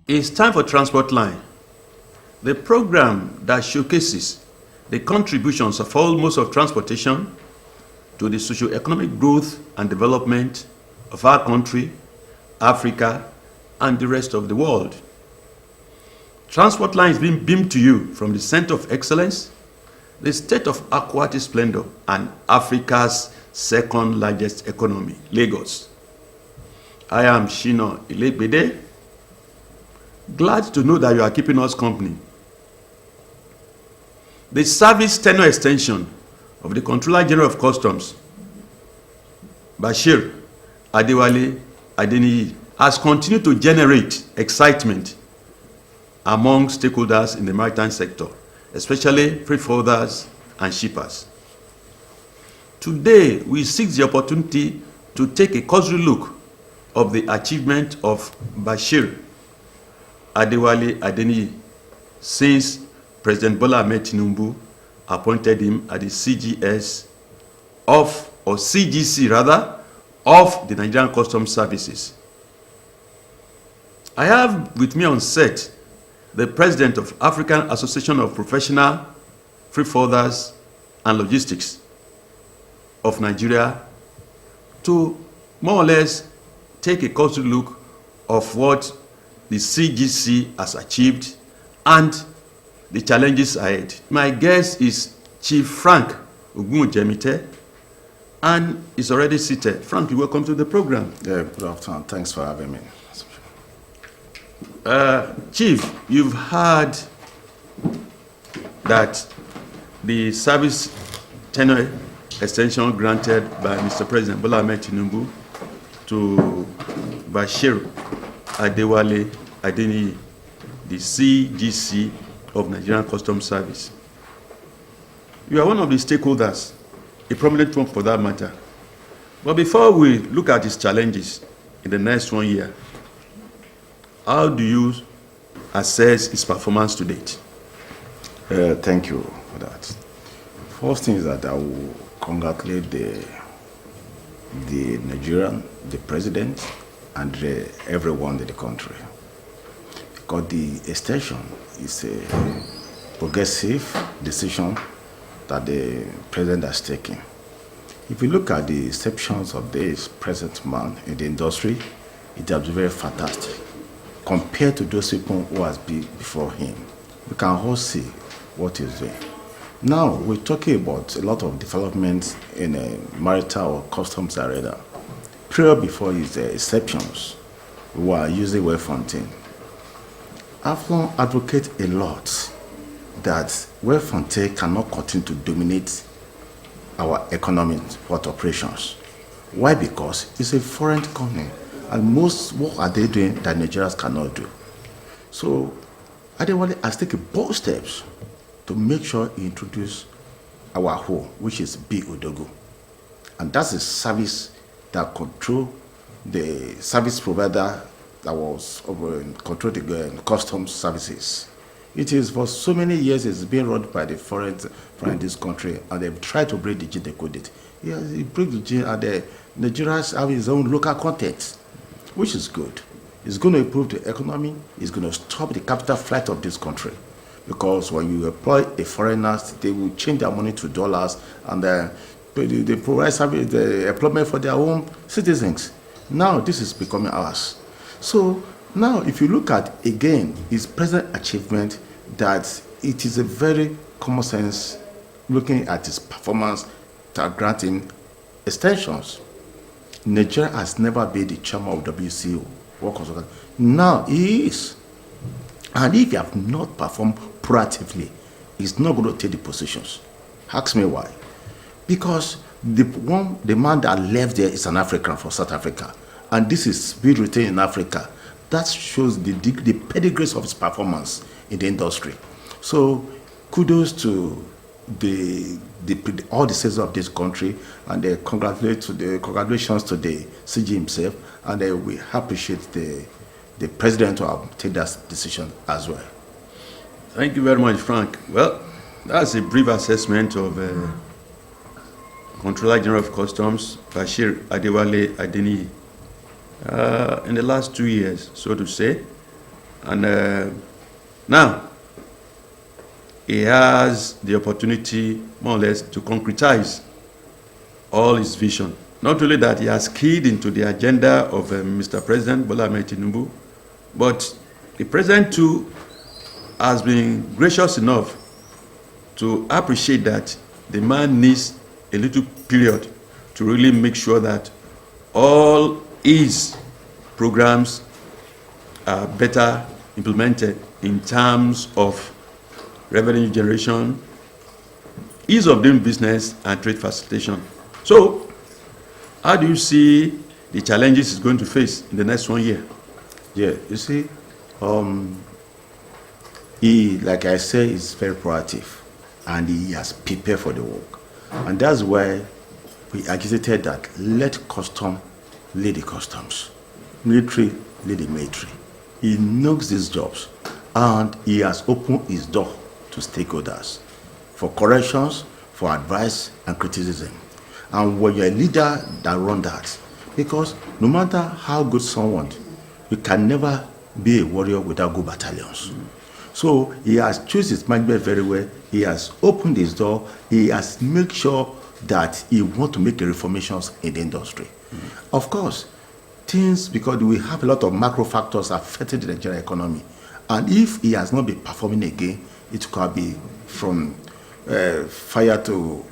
It's time for Transport Line, the program that showcases the contributions of almost of transportation to the socio-economic growth and development of our country, Africa, and the rest of the world. Transport Line is being beamed to you from the Center of Excellence, the state of aquatic splendor, and Africa's second largest economy, Lagos. I am Shina Ilegbede. Glad to know that you are keeping us company. The service tenure extension of the Controller General of Customs, Bashir Adewale Adeniyi, has continued to generate excitement among stakeholders in the maritime sector, especially freight forwarders and shippers. Today, we seek the opportunity to take a cursory look of the achievement of Bashir Adewale Adeniyi since President Bola Ahmed Tinubu appointed him at the CGC of the Nigerian Customs Services. I have with me on set the President of African Association of Professional Freight Forwarders and Logistics of Nigeria to more or less take a cursory look of what the CGC has achieved and the challenges ahead. My guest is Chief Frank Ogunjemite, and is already seated. Frank, welcome to the program. Yeah, good afternoon. Thanks for having me. Chief, you've heard that the service tenure extension granted by Mr. President Bola Ahmed Tinubu to Bashir Adewale Adeniyi, the CGC of Nigerian Customs Service. You are one of the stakeholders, a prominent one for that matter. But before we look at its challenges in the next 1 year, how do you assess its performance to date? Thank you for that. First thing is that I will congratulate the Nigerian, the president, and everyone in the country. Because the extension is a progressive decision that the president has taken. If you look at the exceptions of this present man in the industry, it has been very fantastic. Compared to those people who has been before him, we can all see what he's doing. Now, we're talking about a lot of developments in a maritime or customs arena. Prior before his exceptions, we were using Wellfontaine. Aflon advocates a lot that Wellfontaine cannot continue to dominate our economic port operations. Why? Because it's a foreign company, and most what are they doing that Nigerians cannot do? So Adewale has taken bold steps to make sure he introduce our home, which is B Odogu. And that's a service that control the service provider that was control the customs services. It is for so many years it's been run by the foreign in this country, and they've tried to break the gene, they couldn't. Yeah, he break the gene, and the Nigerians have his own local content, which is good. It's going to improve the economy. It's going to stop the capital flight of this country, because when you employ a foreigner, they will change their money to dollars, and they provide service, the employment for their own citizens. Now this is becoming ours. So now, if you look at again his present achievement, that it is a very common sense looking at his performance that granting extensions. Nigeria has never been the chairman of WCO. Now he is. And if you have not performed proactively, he's not going to take the positions. Ask me why. Because the man that left there is an African from South Africa. And this is being retained in Africa. That shows the pedigree of his performance in the industry. So kudos to all the citizens of this country, and congratulations to the CG himself, and we appreciate the president to have taken that decision as well. Thank you very much, Frank. Well, that's a brief assessment of Controller General of Customs, Bashir Adewale Adeniyi. In the last 2 years, so to say, And now, he has the opportunity, more or less, to concretize all his vision. Not only that he has keyed into the agenda of Mr. President Bola Ahmed Tinubu, but the President too has been gracious enough to appreciate that the man needs a little period to really make sure that all his programs are better implemented in terms of revenue generation, ease of doing business, and trade facilitation. So, how do you see the challenges he's going to face in the next 1 year? Yeah, you see, he, like I say, is very proactive, and he has prepared for the work. And that's why we agitated that let custom lead the customs, military lead the military. He knows these jobs, and he has opened his door to stakeholders for corrections, for advice and criticism. And when you're a leader that runs that, because no matter how good someone, you can never be a warrior without good battalions. So he has chosen his management very well. He has opened his door. He has made sure that he wants to make reformations in the industry. Of course, things, because we have a lot of macro factors affecting the Nigerian economy. And if he has not been performing again, it could be from fire to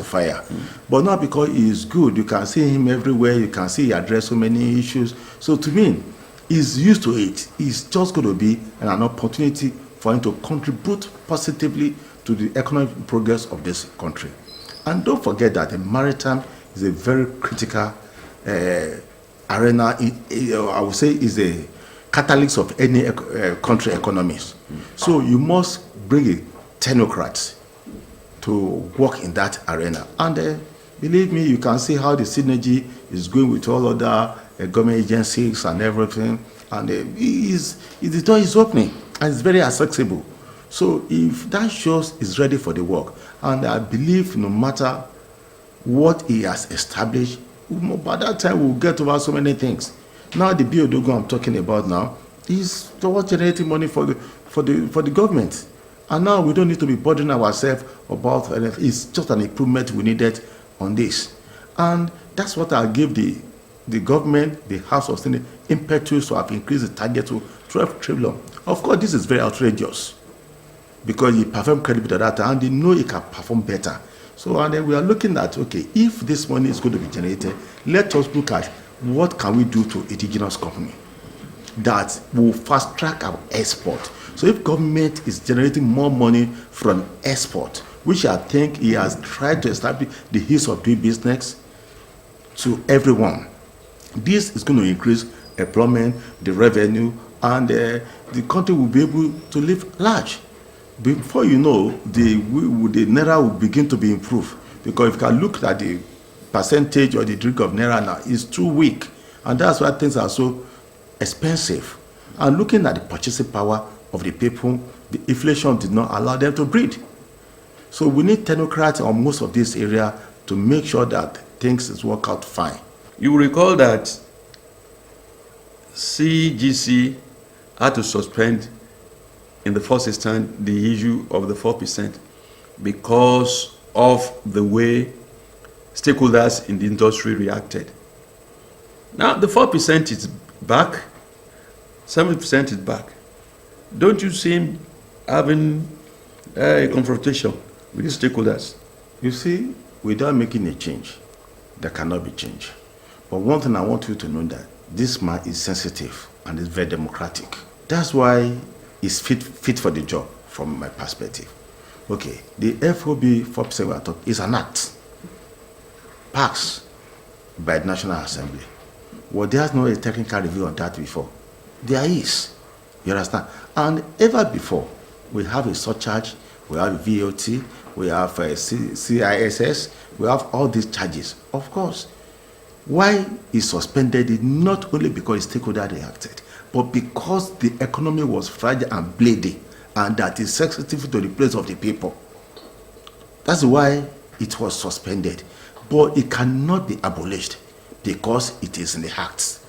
fire. But not because he is good. You can see him everywhere. You can see he address so many issues. So to me, he's used to it. It's just going to be an opportunity for him to contribute positively to the economic progress of this country. And don't forget that the maritime is a very critical arena. I would say is a catalyst of any country economies. So you must bring a technocrat to work in that arena. And believe me, you can see how the synergy is going with all other government agencies and everything. And the door is opening, and it's very accessible. So if that shows is ready for the work, and I believe no matter what he has established, by that time we'll get over so many things. Now the Biodogo I'm talking about now is towards generating money for the government. And now we don't need to be bothering ourselves about anything. It's just an improvement we needed on this. And that's what I'll give the government, the House of Senate, impetus to have increased the target to 12 trillion. Of course, this is very outrageous because he performed credibly at that time, and they know he can perform better. So, and then we are looking at, okay, if this money is going to be generated, let us look at what can we do to indigenous company that will fast track our export. So if government is generating more money from export, which I think he has tried to establish the ease of doing business to everyone, this is going to increase employment, the revenue, and the country will be able to live large. Before you know, the Naira will begin to be improved. Because if you can look at the percentage or the drink of Naira now, it's too weak. And that's why things are so expensive. And looking at the purchasing power of the people, the inflation did not allow them to breathe. So we need technocrats on most of this area to make sure that things work out fine. You will recall that CGC had to suspend in the first instance the issue of the 4% because of the way stakeholders in the industry reacted. Now the 4% is back, 7% is back. Don't you see him having a confrontation with the stakeholders? You see, without making a change, there cannot be change. But one thing I want you to know that this man is sensitive and is very democratic. That's why he's fit for the job from my perspective. Okay, the FOB 4% we are talking is an act passed by the National Assembly. Well, there's no technical review on that before. There is. You understand? And ever before, we have a surcharge, we have a VAT, we have a CISS, we have all these charges. Of course, why he suspended it, not only because stakeholder reacted, but because the economy was fragile and bleeding, and that is sensitive to the place of the people. That's why it was suspended. But it cannot be abolished because it is in the acts.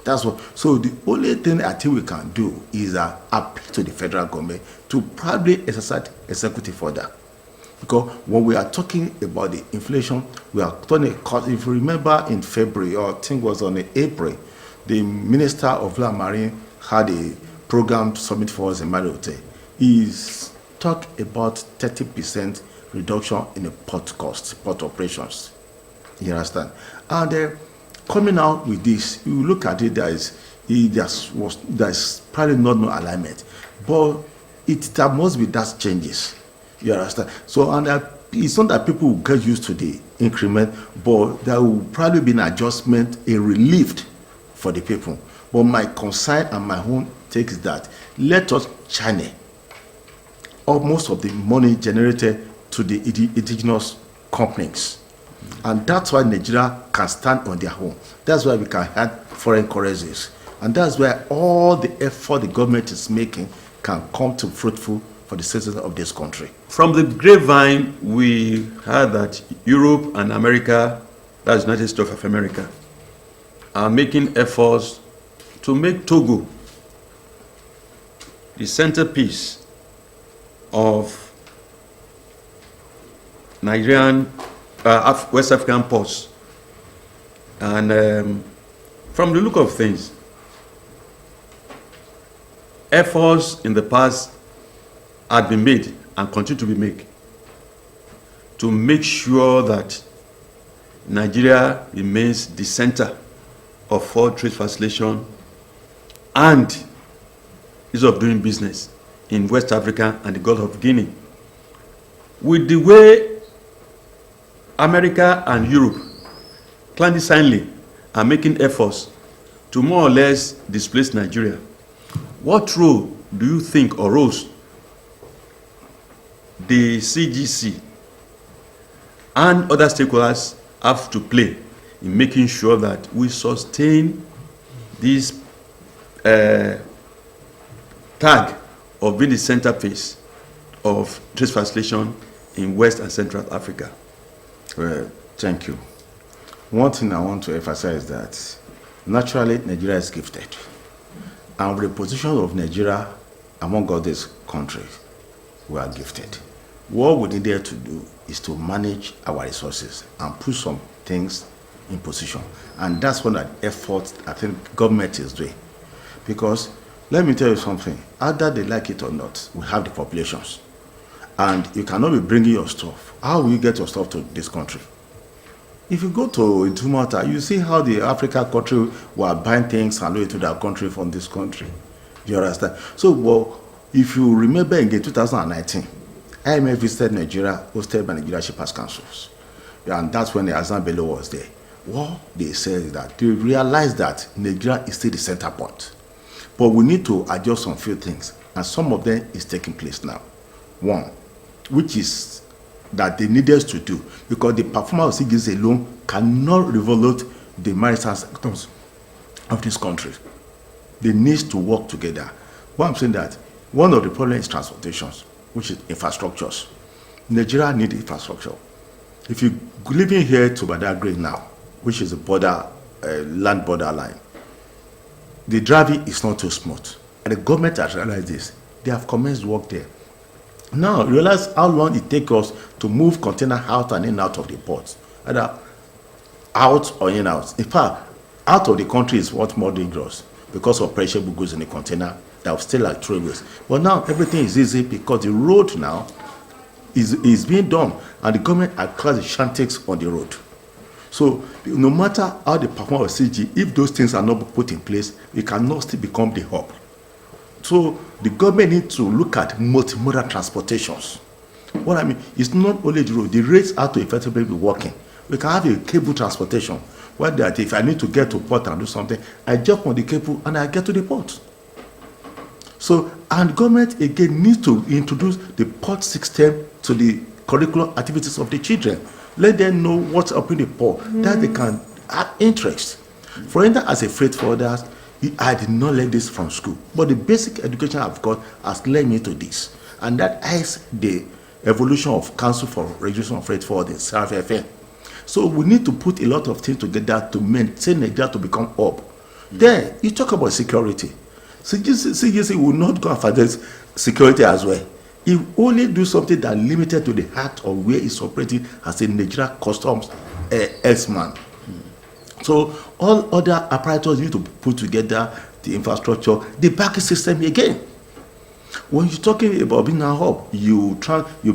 That's what. So the only thing I think we can do is appeal to the federal government to probably exercise executive order. Because when we are talking about the inflation, we are talking, if you remember in February, or I think it was on April, the Minister of Land Marine had a program summit for us in Mariote. He's talked about 30% reduction in the port costs, port operations. You understand? And coming out with this, you look at it, there's probably not no alignment. But there must be that changes. You understand? So, and it's not that people will get used to the increment, but there will probably be an adjustment, a relief for the people. But my concern and my own take is that let us channel most of the money generated to the indigenous companies. And that's why Nigeria can stand on their own. That's why we can have foreign currencies. And that's where all the effort the government is making can come to fruitful for the citizens of this country. From the grapevine, we heard that Europe and America, that's United States of America, are making efforts to make Togo the centerpiece of Nigerian, West African ports. And from the look of things, efforts in the past had been made and continue to be made to make sure that Nigeria remains the center of foreign trade facilitation and ease of doing business in West Africa and the Gulf of Guinea. With the way America and Europe clandestinely are making efforts to more or less displace Nigeria, what role do you think or roles the CGC and other stakeholders have to play in making sure that we sustain this tag of being the centerpiece of trade facilitation in West and Central Africa? Well, thank you. One thing I want to emphasize is that naturally Nigeria is gifted. And with the position of Nigeria among all these countries, we are gifted. What we need to do is to manage our resources and put some things in position. And that's one of the efforts I think government is doing. Because let me tell you something, either they like it or not, we have the populations. And you cannot be bringing your stuff. How will you get your stuff to this country? If you go to Intumata, you see how the African country were buying things and going to their country from this country. Do you understand? So, well, if you remember in 2019, IMF visited Nigeria, hosted by Nigeria Shippers Councils. And that's when the Azan Bello was there. What they said is that they realized that Nigeria is still the center point. But we need to adjust some few things. And some of them is taking place now. One, which is that they needed to do, because the performance of CGC alone cannot revolute the maritime sectors of this country. They need to work together. What I'm saying that one of the problems is transportation, which is infrastructures. Nigeria needs infrastructure. If you living here to Badagry now, which is a border, land border line, the driving is not too smooth. And the government has realized this. They have commenced work there. Now, realize how long it takes us to move container out and in out of the ports. Either out or in out. In fact, out of the country is what more dangerous because of perishable goods in the container that will still like throwaways. But now everything is easy because the road now is being done and the government has classed the shanties on the road. So no matter how the performance of CG, if those things are not put in place, we cannot still become the hub. So the government needs to look at multimodal transportations. What I mean is not only the road, the rates have to effectively be working. We can have a cable transportation where that if I need to get to port and do something, I jump on the cable and I get to the port. So, and government again needs to introduce the port system to the curriculum activities of the children. Let them know what's up in the port, that they can have interest. For instance, as a freight forwarder, I did not learn this from school, but the basic education I've got has led me to this, and that is the evolution of Council for Regulation of Freight Forwarding, CRFFN. So we need to put a lot of things together to maintain Nigeria to become hub. Then you talk about security. CGC will not go after this security as well. It only do something that limited to the heart of where it's operating as a Nigeria Customs S-man. So all other apparatus need to put together the infrastructure, the banking system again. When you're talking about being a hub, you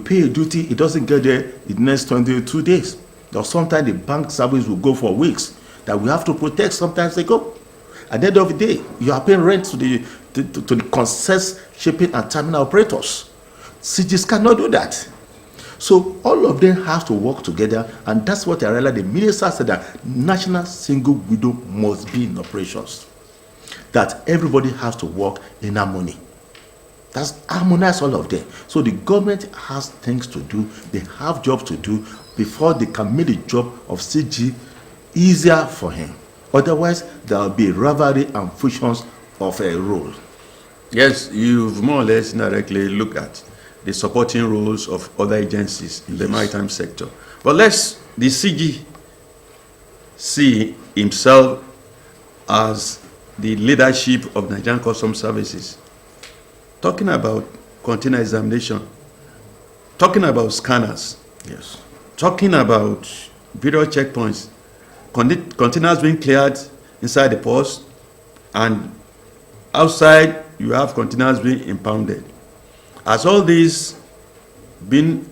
pay a duty, it doesn't get there in the next 22 days. Or sometimes the bank service will go for weeks that we have to protect. Sometimes they go. At the end of the day, you are paying rent to the concess shipping and terminal operators. CGs cannot do that. So all of them have to work together, and that's what I realized. The minister said that national single window must be in operations. That everybody has to work in harmony. That's harmonize all of them. So the government has things to do, they have jobs to do before they can make the job of CG easier for him. Otherwise, there will be rivalry and fusions of a role. Yes, you've more or less indirectly looked at the supporting roles of other agencies in the maritime sector. But the CG see himself as the leadership of Nigerian Customs Services, talking about container examination, talking about scanners, yes, talking about video checkpoints, containers being cleared inside the ports, and outside you have containers being impounded. Has all this been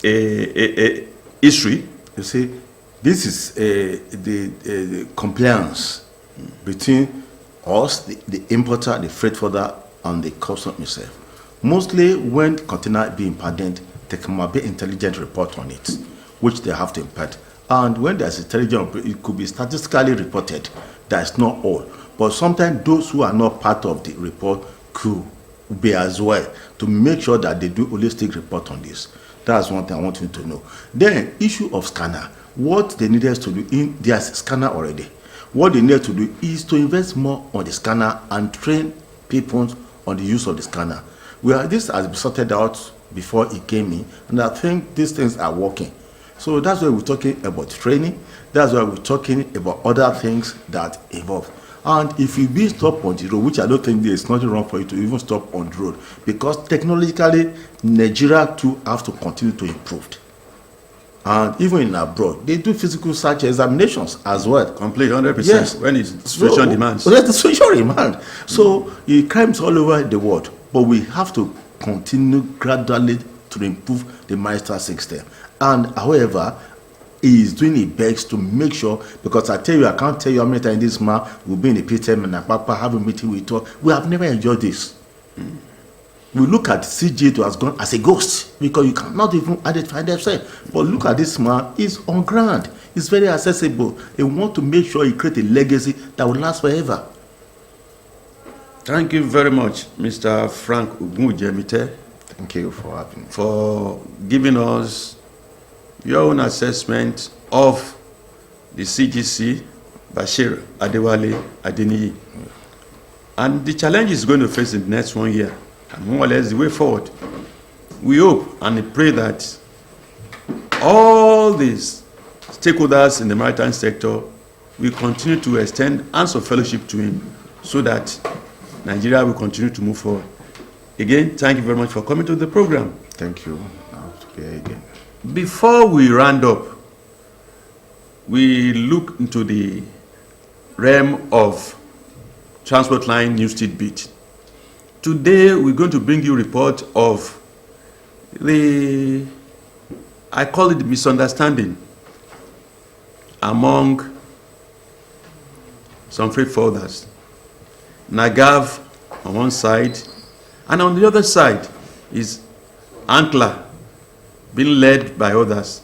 a history? You see, this is the compliance between us, the importer, the freight forwarder, and the customs itself. Mostly when container being impounded, there can be intelligent report on it, which they have to impart. And when there's intelligent, it could be statistically reported. That's not all. But sometimes those who are not part of the report could be as well, to make sure that they do holistic report on this. That's one thing I want you to know. Then, issue of scanner. What they needed to do, there's a scanner already. What they need to do is to invest more on the scanner and train people on the use of the scanner. This has been sorted out before it came in, and I think these things are working. So that's why we're talking about training. That's why we're talking about other things that evolve. And if you be stop on the road, which I don't think there's nothing wrong for you to even stop on the road, because technologically, Nigeria too have to continue to improve. And even in abroad, they do physical search examinations as well. Complete 100%. Yes. When it's situation demands. Well, that's the situation demand. So it crimes all over the world, but we have to continue gradually to improve the master system. And however, he is doing his best to make sure, because I tell you, I can't tell you how many times this man will be in the PTM and Papa have a meeting with us. We have never enjoyed this. We look at CG to has gone as a ghost, because you cannot even identify themselves. But look at this man, he's on ground. He's very accessible. He wants to make sure he creates a legacy that will last forever. Thank you very much, Mr. Frank Ugujemite. Thank you for having me. For giving us your own assessment of the CGC, Bashir Adewale Adeniyi, and the challenge is going to face in the next 1 year, and more or less the way forward. We hope and pray that all these stakeholders in the maritime sector will continue to extend hands of fellowship to him, so that Nigeria will continue to move forward. Again, thank you very much for coming to the program. Thank you. I'll be here again. Before we round up, we look into the realm of transport line news tidbit. Today, we're going to bring you a report of I call it misunderstanding among some freight forwarders. Nagav on one side, and on the other side is Ankla being led by others.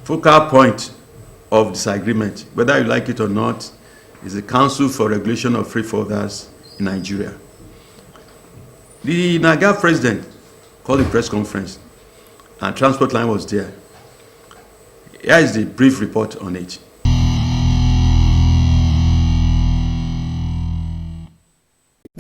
Focal point of disagreement, whether you like it or not, is the Council for Regulation of Freight Forwarders in Nigeria. The Nagav president called a press conference, and Transport Line was there. Here is the brief report on it.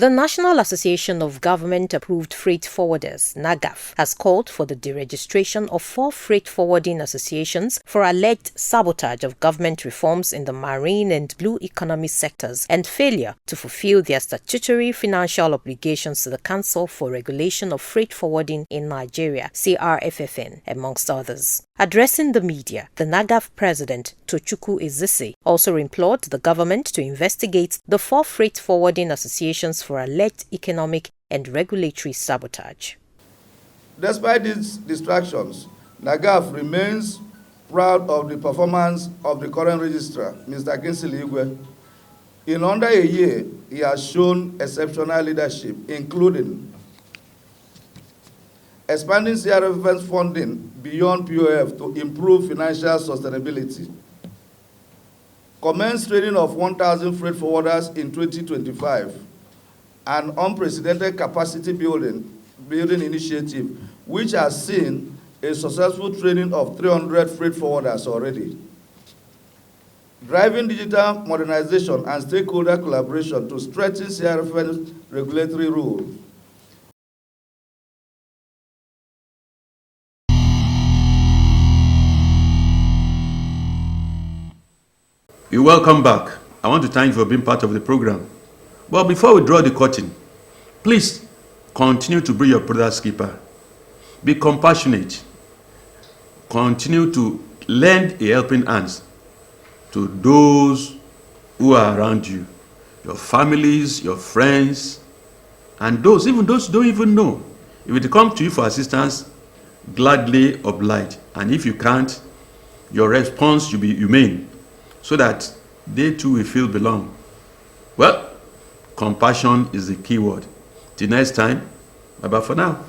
The National Association of Government-Approved Freight Forwarders, NAGAF, has called for the deregistration of 4 freight forwarding associations for alleged sabotage of government reforms in the marine and blue economy sectors and failure to fulfill their statutory financial obligations to the Council for Regulation of Freight Forwarding in Nigeria, CRFFN, amongst others. Addressing the media, the NAGAF president, Tochukwu Ezisi, also implored the government to investigate the 4 freight forwarding associations for alleged economic and regulatory sabotage. Despite these distractions, NAGAF remains proud of the performance of the current registrar, Mr. Kingsley Igwe. In under a year, he has shown exceptional leadership, including expanding CRFF's funding beyond POF to improve financial sustainability, commenced training of 1,000 freight forwarders in 2025, an unprecedented capacity building initiative, which has seen a successful training of 300 freight forwarders already. Driving digital modernization and stakeholder collaboration to strengthen CRFF's regulatory rule. You're welcome back. I want to thank you for being part of the program. But before we draw the curtain, please continue to be your brother's keeper. Be compassionate. Continue to lend a helping hand to those who are around you, your families, your friends, and even those who don't even know. If they come to you for assistance, gladly oblige. And if you can't, your response should be humane, so that they too will feel belong. Well, compassion is the key word. Till next time, bye-bye for now.